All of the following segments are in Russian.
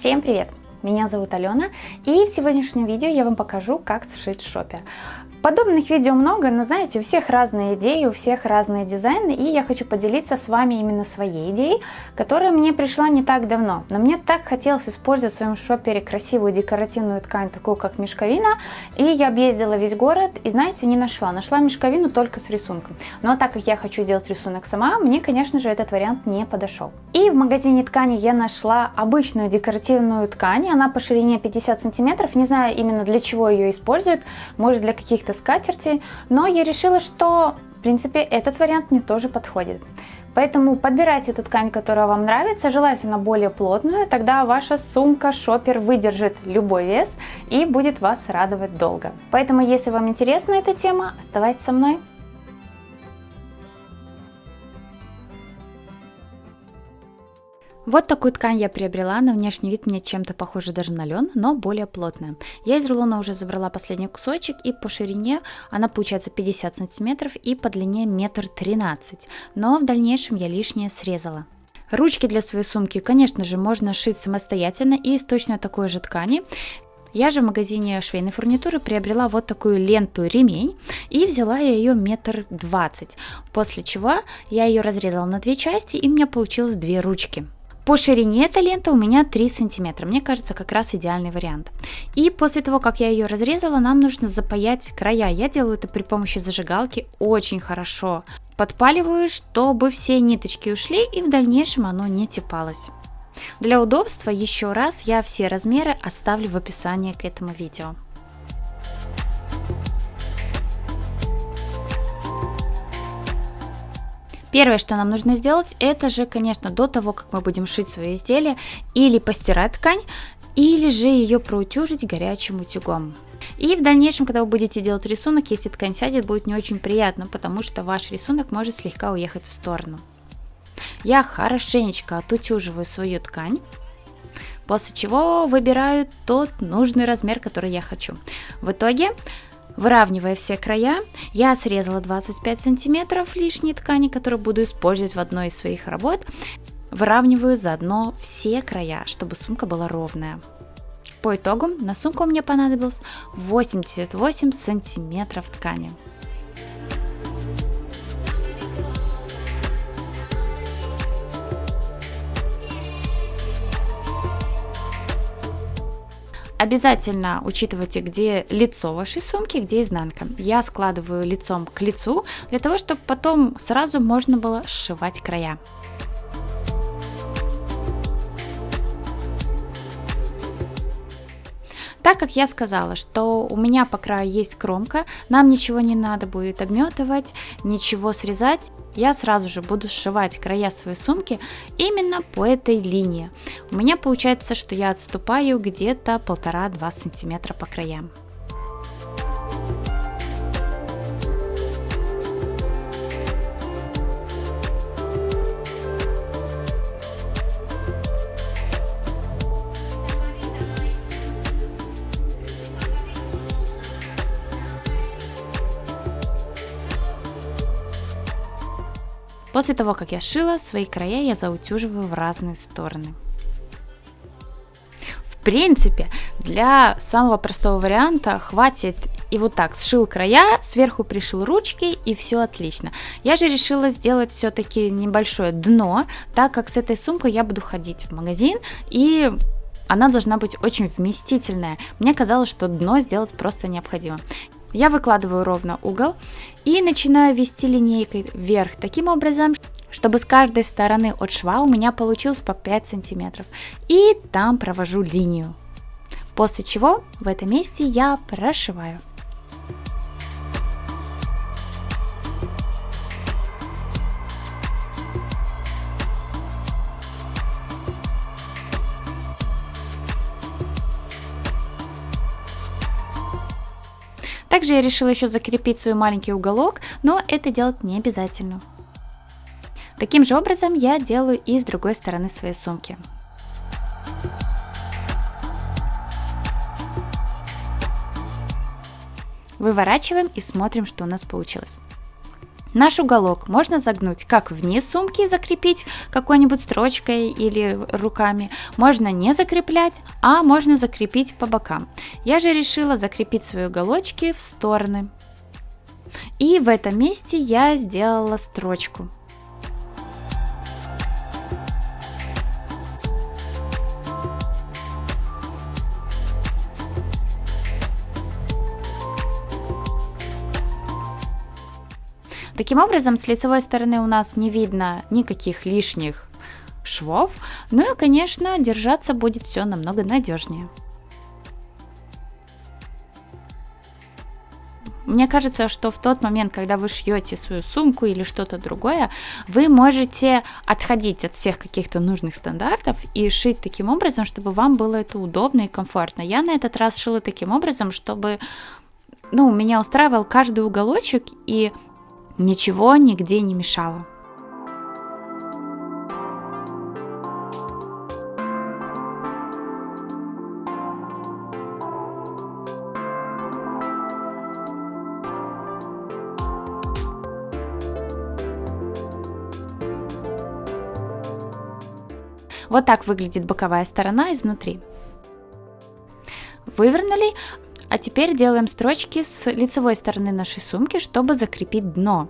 Всем привет! Меня зовут Алена, и в сегодняшнем видео я вам покажу, как сшить шопер. Подобных видео много, но знаете, у всех разные идеи, у всех разные дизайны, и я хочу поделиться с вами именно своей идеей, которая мне пришла не так давно. Но мне так хотелось использовать в своем шопере красивую декоративную ткань, такую как мешковина, и я объездила весь город, и знаете, не нашла. Нашла мешковину только с рисунком. Но так как я хочу сделать рисунок сама, мне, конечно же, этот вариант не подошел. И в магазине ткани я нашла обычную декоративную ткань, она по ширине 50 сантиметров, не знаю именно для чего ее используют, может для каких-то скатерти, но я решила, что в принципе этот вариант мне тоже подходит. Поэтому подбирайте эту ткань, которая вам нравится, желательно более плотную, тогда ваша сумка, шопер выдержит любой вес и будет вас радовать долго. Поэтому, если вам интересна эта тема, оставайтесь со мной. Вот такую ткань я приобрела, на внешний вид мне чем-то похоже даже на лен, но более плотная. Я из рулона уже забрала последний кусочек, и по ширине она получается 50 сантиметров и по длине 1,13 м, но в дальнейшем я лишнее срезала. Ручки для своей сумки, конечно же, можно шить самостоятельно и из точно такой же ткани. Я же в магазине швейной фурнитуры приобрела вот такую ленту-ремень и взяла я ее 1,20 м, после чего я ее разрезала на две части, и у меня получилось две ручки. По ширине эта лента у меня 3 сантиметра, мне кажется, как раз идеальный вариант. И после того, как я ее разрезала, нам нужно запаять края. Я делаю это при помощи зажигалки, очень хорошо подпаливаю, чтобы все ниточки ушли и в дальнейшем оно не тепалось. Для удобства еще раз я все размеры оставлю в описании к этому видео. Первое, что нам нужно сделать, это же, конечно, до того, как мы будем шить свои изделия, или постирать ткань, или же ее проутюжить горячим утюгом. И в дальнейшем, когда вы будете делать рисунок, если ткань сядет, будет не очень приятно, потому что ваш рисунок может слегка уехать в сторону. Я хорошенечко отутюживаю свою ткань, после чего выбираю тот нужный размер, который я хочу. В итоге, выравнивая все края, я срезала 25 сантиметров лишней ткани, которую буду использовать в одной из своих работ. Выравниваю заодно все края, чтобы сумка была ровная. По итогу на сумку мне понадобилось 88 сантиметров ткани. Обязательно учитывайте, где лицо вашей сумки, где изнанка. Я складываю лицом к лицу, для того, чтобы потом сразу можно было сшивать края. Так как я сказала, что у меня по краю есть кромка, нам ничего не надо будет обметывать, ничего срезать. Я сразу же буду сшивать края своей сумки именно по этой линии. У меня получается, что я отступаю где-то 1,5-2 сантиметра по краям. После того, как я шила, свои края я заутюживаю в разные стороны. В принципе, для самого простого варианта хватит и вот так сшил края, сверху пришил ручки и все отлично. Я же решила сделать все-таки небольшое дно, так как с этой сумкой я буду ходить в магазин, и она должна быть очень вместительная. Мне казалось, что дно сделать просто необходимо. Я выкладываю ровно угол и начинаю вести линейкой вверх таким образом, чтобы с каждой стороны от шва у меня получилось по 5 сантиметров. И там провожу линию. После чего в этом месте я прошиваю. Также я решила еще закрепить свой маленький уголок, но это делать не обязательно. Таким же образом я делаю и с другой стороны своей сумки. Выворачиваем и смотрим, что у нас получилось. Наш уголок можно загнуть как вниз сумки, закрепить какой-нибудь строчкой или руками, можно не закреплять, а можно закрепить по бокам. Я же решила закрепить свои уголочки в стороны. И в этом месте я сделала строчку. Таким образом, с лицевой стороны у нас не видно никаких лишних швов, ну и, конечно, держаться будет все намного надежнее. Мне кажется, что в тот момент, когда вы шьете свою сумку или что-то другое, вы можете отходить от всех каких-то нужных стандартов и шить таким образом, чтобы вам было это удобно и комфортно. Я на этот раз шила таким образом, чтобы меня устраивал каждый уголочек и ничего нигде не мешало. Вот так выглядит боковая сторона изнутри. Вывернули. А теперь делаем строчки с лицевой стороны нашей сумки, чтобы закрепить дно.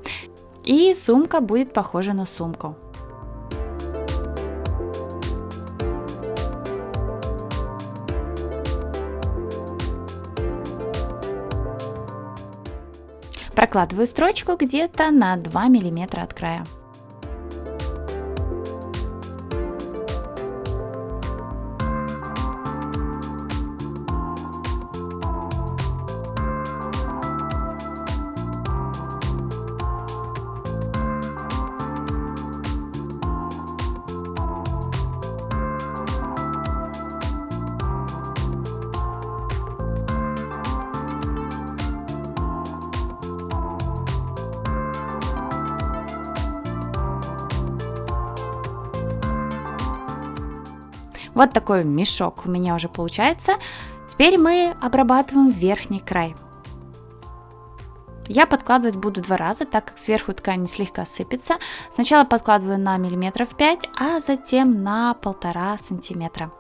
И сумка будет похожа на сумку. Прокладываю строчку где-то на 2 мм от края. Вот такой мешок у меня уже получается. Теперь мы обрабатываем верхний край. Я подкладывать буду 2 раза, так как сверху ткань слегка сыпется. Сначала подкладываю на 5 мм, а затем на 1,5 сантиметра.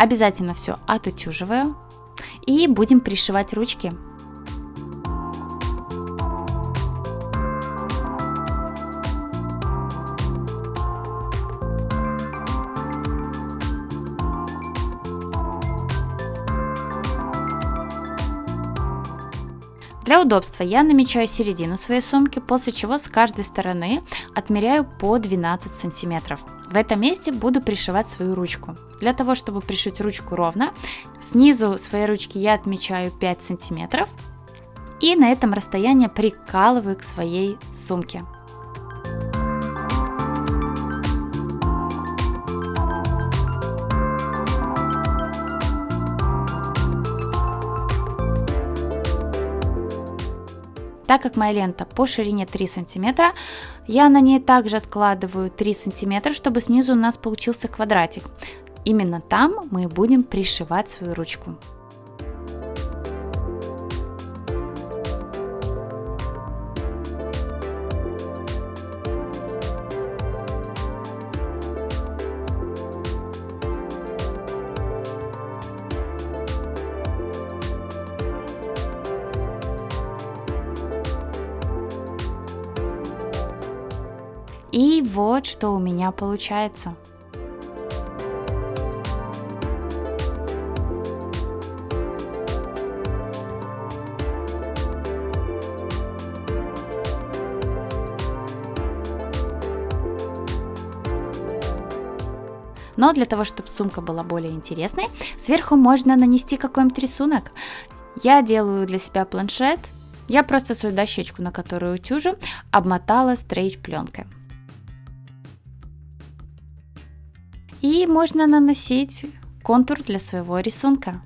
Обязательно все отутюживаю и будем пришивать ручки. Для удобства я намечаю середину своей сумки, после чего с каждой стороны отмеряю по 12 сантиметров. В этом месте буду пришивать свою ручку. Для того, чтобы пришить ручку ровно, снизу своей ручки я отмечаю 5 сантиметров и на этом расстоянии прикалываю к своей сумке. Так как моя лента по ширине 3 сантиметра, я на ней также откладываю 3 сантиметра, чтобы снизу у нас получился квадратик. Именно там мы будем пришивать свою ручку. И вот что у меня получается. Но для того, чтобы сумка была более интересной, сверху можно нанести какой-нибудь рисунок. Я делаю для себя планшет. Я просто свою дощечку, на которую утюжу, обмотала стрейч-пленкой. И можно наносить контур для своего рисунка.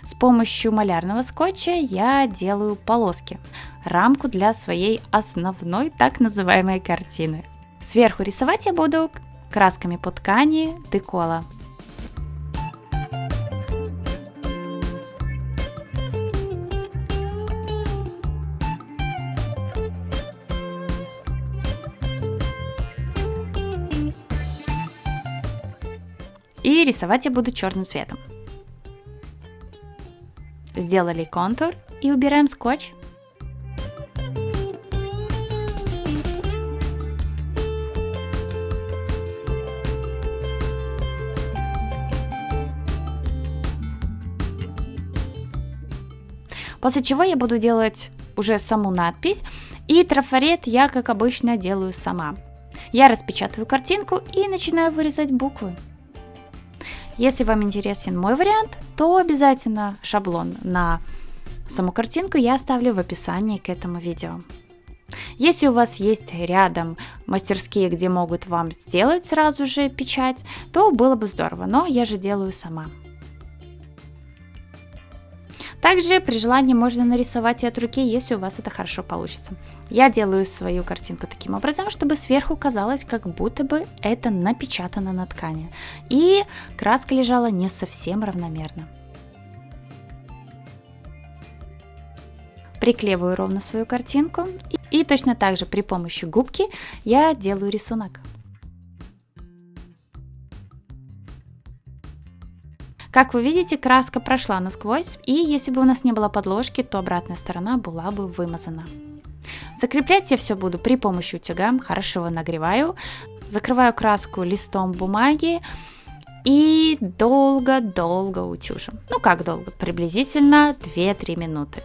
С помощью малярного скотча я делаю полоски, рамку для своей основной так называемой картины. Сверху рисовать я буду красками по ткани декола. И рисовать я буду черным цветом. Сделали контур и убираем скотч. После чего я буду делать уже саму надпись, и трафарет я, как обычно, делаю сама. Я распечатываю картинку и начинаю вырезать буквы. Если вам интересен мой вариант, то обязательно шаблон на саму картинку я оставлю в описании к этому видео. Если у вас есть рядом мастерские, где могут вам сделать сразу же печать, то было бы здорово, но я же делаю сама. Также при желании можно нарисовать и от руки, если у вас это хорошо получится. Я делаю свою картинку таким образом, чтобы сверху казалось, как будто бы это напечатано на ткани. И краска лежала не совсем равномерно. Приклеиваю ровно свою картинку. И точно так же при помощи губки я делаю рисунок. Как вы видите, краска прошла насквозь, и если бы у нас не было подложки, то обратная сторона была бы вымазана. Закреплять я все буду при помощи утюга, хорошо его нагреваю, закрываю краску листом бумаги и долго-долго утюжу. Ну как долго? Приблизительно 2-3 минуты.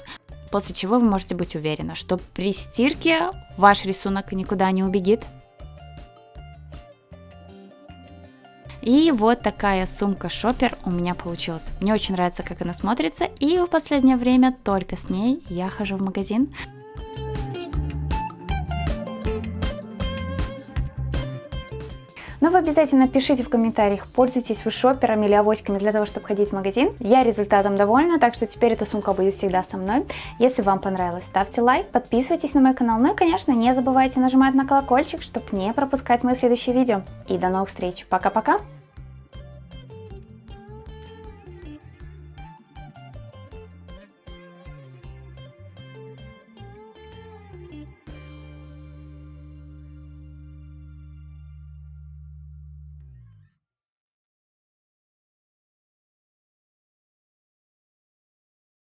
После чего вы можете быть уверены, что при стирке ваш рисунок никуда не убегит. И вот такая сумка-шопер у меня получилась. Мне очень нравится, как она смотрится, и в последнее время только с ней я хожу в магазин. Но вы обязательно пишите в комментариях, пользуетесь вы шоперами или авоськами для того, чтобы ходить в магазин. Я результатом довольна, так что теперь эта сумка будет всегда со мной. Если вам понравилось, ставьте лайк, подписывайтесь на мой канал. Ну и, конечно, не забывайте нажимать на колокольчик, чтобы не пропускать мои следующие видео. И до новых встреч. Пока-пока!